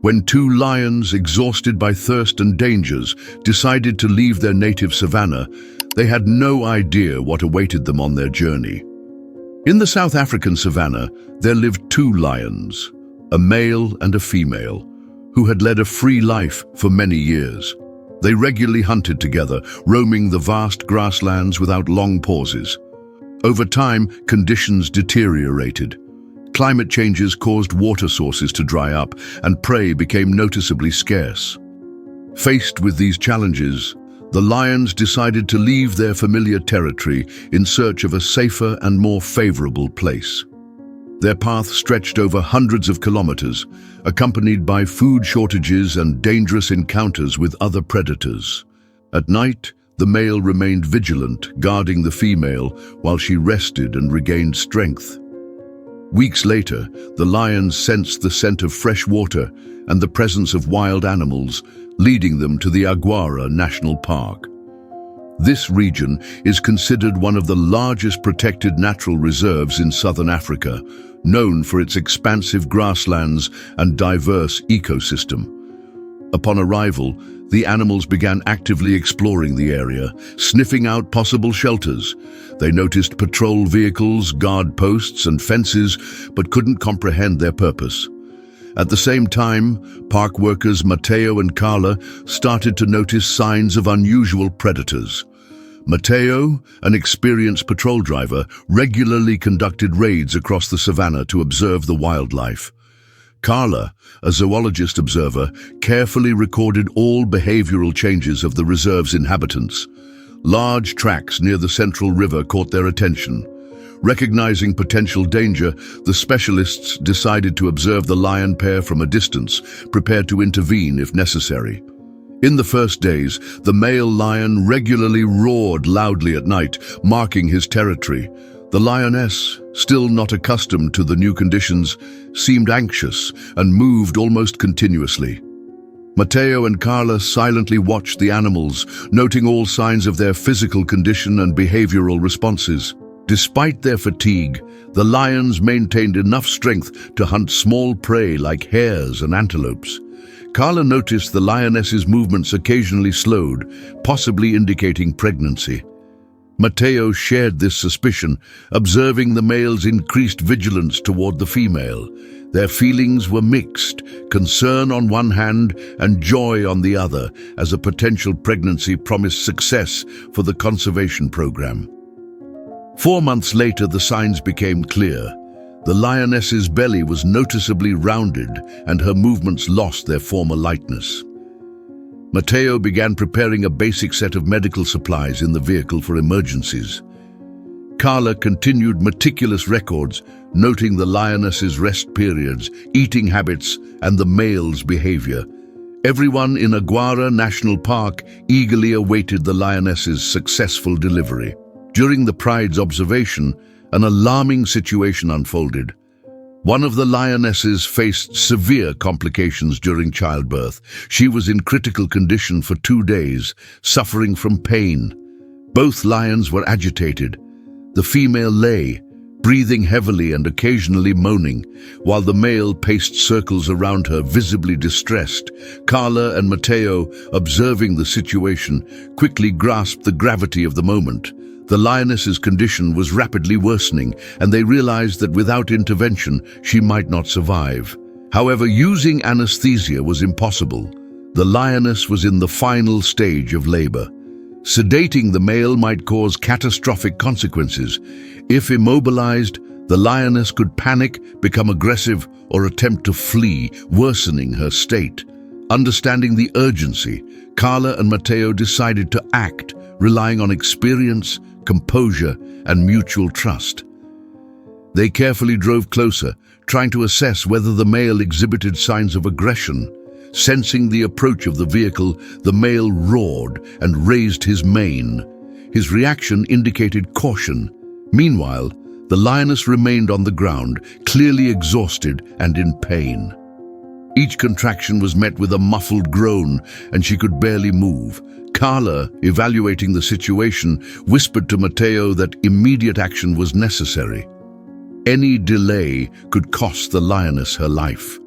when two lions, exhausted by thirst and dangers, decided to leave their native savanna, they had no idea what awaited them on their journey. In the South African savanna, there lived two lions, a male and a female, who had led a free life for many years. They regularly hunted together, roaming the vast grasslands without long pauses. Over time, conditions deteriorated. Climate changes caused water sources to dry up, and prey became noticeably scarce. Faced with these challenges, the lions decided to leave their familiar territory in search of a safer and more favorable place. Their path stretched over hundreds of kilometers, accompanied by food shortages and dangerous encounters with other predators. At night, the male remained vigilant, guarding the female while she rested and regained strength. Weeks later, the lions sensed the scent of fresh water and the presence of wild animals, leading them to the Aguara National Park. This region is considered one of the largest protected natural reserves in southern Africa, known for its expansive grasslands and diverse ecosystem. Upon arrival, the animals began actively exploring the area, sniffing out possible shelters. They noticed patrol vehicles, guard posts, and fences, but couldn't comprehend their purpose. At the same time, park workers Mateo and Carla started to notice signs of unusual predators. Mateo, an experienced patrol driver, regularly conducted raids across the savanna to observe the wildlife. Carla, a zoologist observer, carefully recorded all behavioral changes of the reserve's inhabitants. Large tracks near the central river caught their attention. Recognizing potential danger, the specialists decided to observe the lion pair from a distance, prepared to intervene if necessary. In the first days, the male lion regularly roared loudly at night, marking his territory. The lioness, still not accustomed to the new conditions, seemed anxious and moved almost continuously. Mateo and Carla silently watched the animals, noting all signs of their physical condition and behavioral responses. Despite their fatigue, the lions maintained enough strength to hunt small prey like hares and antelopes. Carla noticed the lioness's movements occasionally slowed, possibly indicating pregnancy. Mateo shared this suspicion, observing the male's increased vigilance toward the female. Their feelings were mixed, concern on one hand and joy on the other, as a potential pregnancy promised success for the conservation program. 4 months later, the signs became clear. The lioness's belly was noticeably rounded and her movements lost their former lightness. Mateo began preparing a basic set of medical supplies in the vehicle for emergencies. Carla continued meticulous records, noting the lioness's rest periods, eating habits, and the male's behavior. Everyone in Aguara National Park eagerly awaited the lioness's successful delivery. During the pride's observation, an alarming situation unfolded. One of the lionesses faced severe complications during childbirth. She was in critical condition for 2 days, suffering from pain. Both lions were agitated. The female lay, breathing heavily and occasionally moaning, while the male paced circles around her, visibly distressed. Carla and Mateo, observing the situation, quickly grasped the gravity of the moment. The lioness's condition was rapidly worsening, and they realized that without intervention, she might not survive. However, using anesthesia was impossible. The lioness was in the final stage of labor. Sedating the male might cause catastrophic consequences. If immobilized, the lioness could panic, become aggressive, or attempt to flee, worsening her state. Understanding the urgency, Carla and Mateo decided to act, relying on experience, composure, and mutual trust. They carefully drove closer, trying to assess whether the male exhibited signs of aggression. Sensing the approach of the vehicle, the male roared and raised his mane. His reaction indicated caution. Meanwhile, the lioness remained on the ground, clearly exhausted and in pain. Each contraction was met with a muffled groan, and she could barely move. Carla, evaluating the situation, whispered to Mateo that immediate action was necessary. Any delay could cost the lioness her life.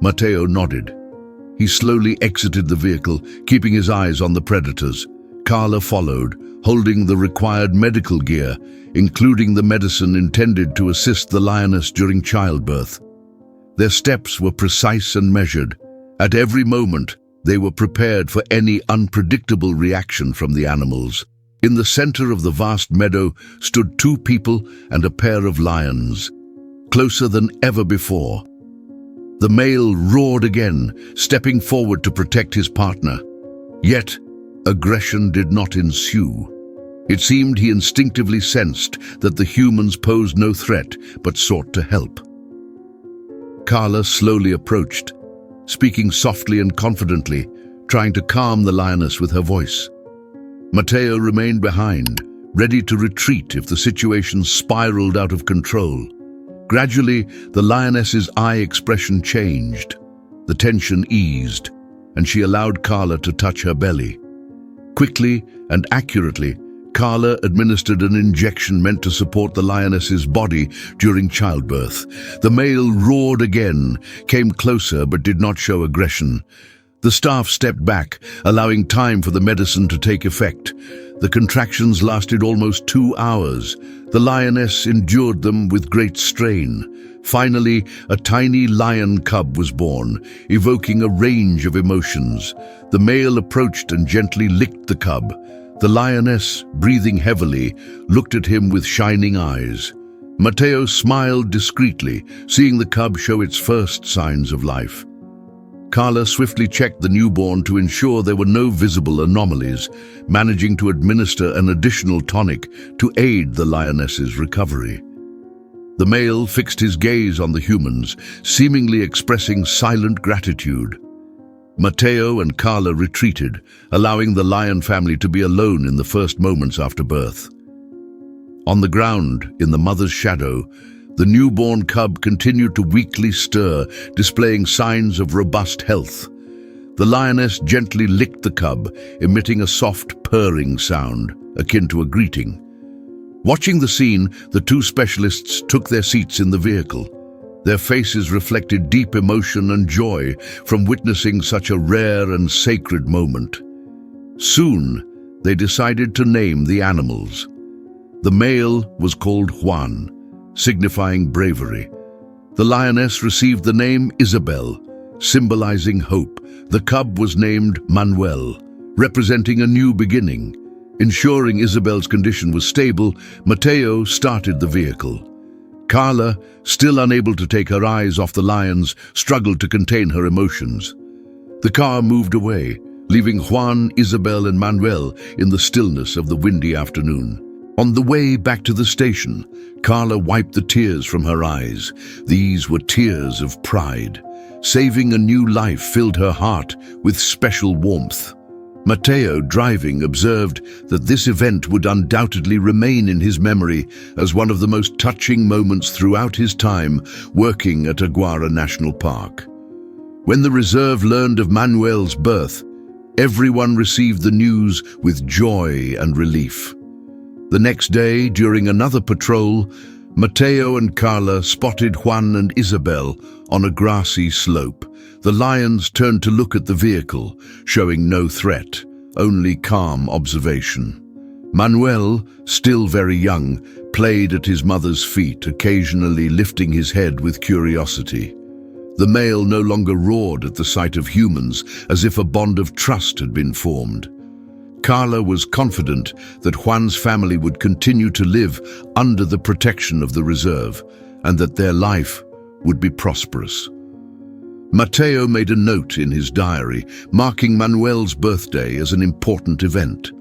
Mateo nodded. He slowly exited the vehicle, keeping his eyes on the predators. Carla followed, holding the required medical gear, including the medicine intended to assist the lioness during childbirth. Their steps were precise and measured. At every moment, they were prepared for any unpredictable reaction from the animals. In the center of the vast meadow stood two people and a pair of lions, closer than ever before. The male roared again, stepping forward to protect his partner. Yet, aggression did not ensue. It seemed he instinctively sensed that the humans posed no threat, but sought to help. Carla slowly approached, speaking softly and confidently, trying to calm the lioness with her voice. Mateo remained behind, ready to retreat if the situation spiraled out of control. Gradually, the lioness's eye expression changed. The tension eased, and she allowed Carla to touch her belly. Quickly and accurately, Carla administered an injection meant to support the lioness's body during childbirth. The male roared again, came closer but did not show aggression. The staff stepped back, allowing time for the medicine to take effect. The contractions lasted almost 2 hours. The lioness endured them with great strain. Finally, a tiny lion cub was born, evoking a range of emotions. The male approached and gently licked the cub. The lioness, breathing heavily, looked at him with shining eyes. Mateo smiled discreetly, seeing the cub show its first signs of life. Carla swiftly checked the newborn to ensure there were no visible anomalies, managing to administer an additional tonic to aid the lioness's recovery. The male fixed his gaze on the humans, seemingly expressing silent gratitude. Mateo and Carla retreated, allowing the lion family to be alone in the first moments after birth. On the ground, in the mother's shadow, the newborn cub continued to weakly stir, displaying signs of robust health. The lioness gently licked the cub, emitting a soft purring sound, akin to a greeting. Watching the scene, the two specialists took their seats in the vehicle. Their faces reflected deep emotion and joy from witnessing such a rare and sacred moment. Soon, they decided to name the animals. The male was called Juan, signifying bravery. The lioness received the name Isabel, symbolizing hope. The cub was named Manuel, representing a new beginning. Ensuring Isabel's condition was stable, Mateo started the vehicle. Carla, still unable to take her eyes off the lions, struggled to contain her emotions. The car moved away, leaving Juan, Isabel, and Manuel in the stillness of the windy afternoon. On the way back to the station, Carla wiped the tears from her eyes. These were tears of pride. Saving a new life filled her heart with special warmth. Mateo, driving, observed that this event would undoubtedly remain in his memory as one of the most touching moments throughout his time working at Aguara National Park. When the reserve learned of Manuel's birth, everyone received the news with joy and relief. The next day, during another patrol, Mateo and Carla spotted Juan and Isabel on a grassy slope. The lions turned to look at the vehicle, showing no threat, only calm observation. Manuel, still very young, played at his mother's feet, occasionally lifting his head with curiosity. The male no longer roared at the sight of humans, as if a bond of trust had been formed. Carla was confident that Juan's family would continue to live under the protection of the reserve, and that their life would be prosperous. Mateo made a note in his diary, marking Manuel's birthday as an important event.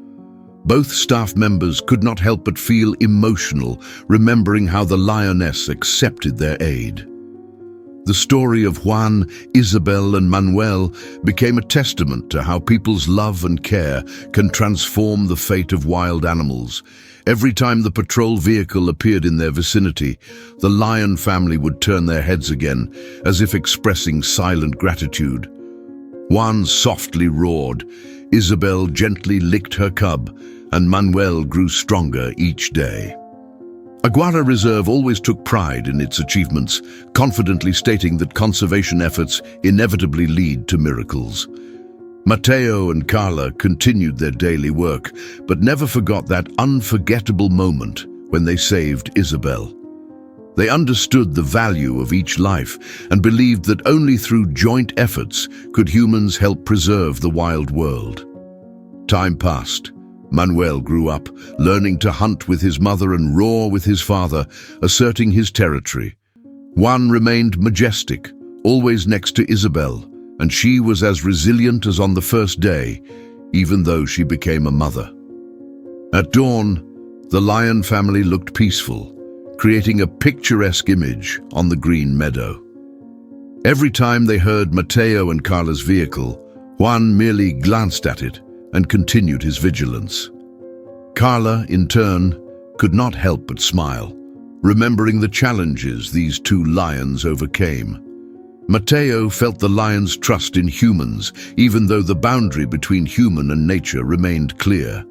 Both staff members could not help but feel emotional, remembering how the lioness accepted their aid. The story of Juan, Isabel, and Manuel became a testament to how people's love and care can transform the fate of wild animals. Every time the patrol vehicle appeared in their vicinity, the lion family would turn their heads again, as if expressing silent gratitude. Juan softly roared, Isabel gently licked her cub, and Manuel grew stronger each day. Aguara Reserve always took pride in its achievements, confidently stating that conservation efforts inevitably lead to miracles. Mateo and Carla continued their daily work, but never forgot that unforgettable moment when they saved Isabel. They understood the value of each life and believed that only through joint efforts could humans help preserve the wild world. Time passed. Manuel grew up, learning to hunt with his mother and roar with his father, asserting his territory. Juan remained majestic, always next to Isabel, and she was as resilient as on the first day, even though she became a mother. At dawn, the lion family looked peaceful, creating a picturesque image on the green meadow. Every time they heard Mateo and Carla's vehicle, Juan merely glanced at it and continued his vigilance. Carla, in turn, could not help but smile, remembering the challenges these two lions overcame. Mateo felt the lions' trust in humans, even though the boundary between human and nature remained clear.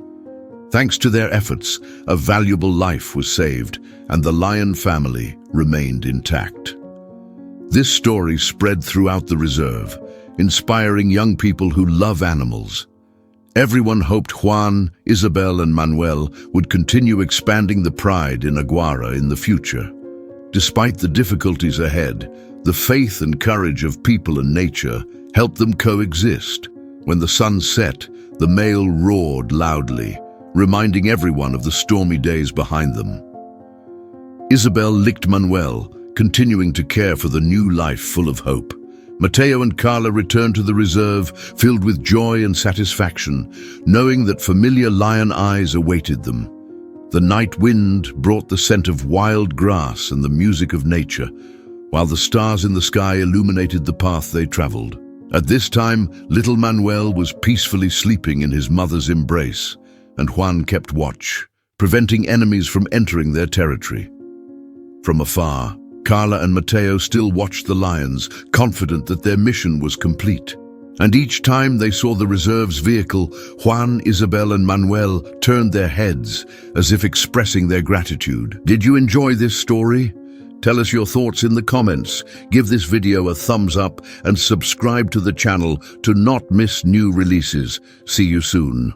Thanks to their efforts, a valuable life was saved, and the lion family remained intact. This story spread throughout the reserve, inspiring young people who love animals. Everyone hoped Juan, Isabel, and Manuel would continue expanding the pride in Aguara in the future. Despite the difficulties ahead, the faith and courage of people and nature helped them coexist. When the sun set, the male roared loudly, reminding everyone of the stormy days behind them. Isabel licked Manuel, continuing to care for the new life full of hope. Mateo and Carla returned to the reserve, filled with joy and satisfaction, knowing that familiar lion eyes awaited them. The night wind brought the scent of wild grass and the music of nature, while the stars in the sky illuminated the path they traveled. At this time, little Manuel was peacefully sleeping in his mother's embrace, and Juan kept watch, preventing enemies from entering their territory. From afar, Carla and Mateo still watched the lions, confident that their mission was complete. And each time they saw the reserve's vehicle, Juan, Isabel, and Manuel turned their heads, as if expressing their gratitude. Did you enjoy this story? Tell us your thoughts in the comments, give this video a thumbs up, and subscribe to the channel to not miss new releases. See you soon.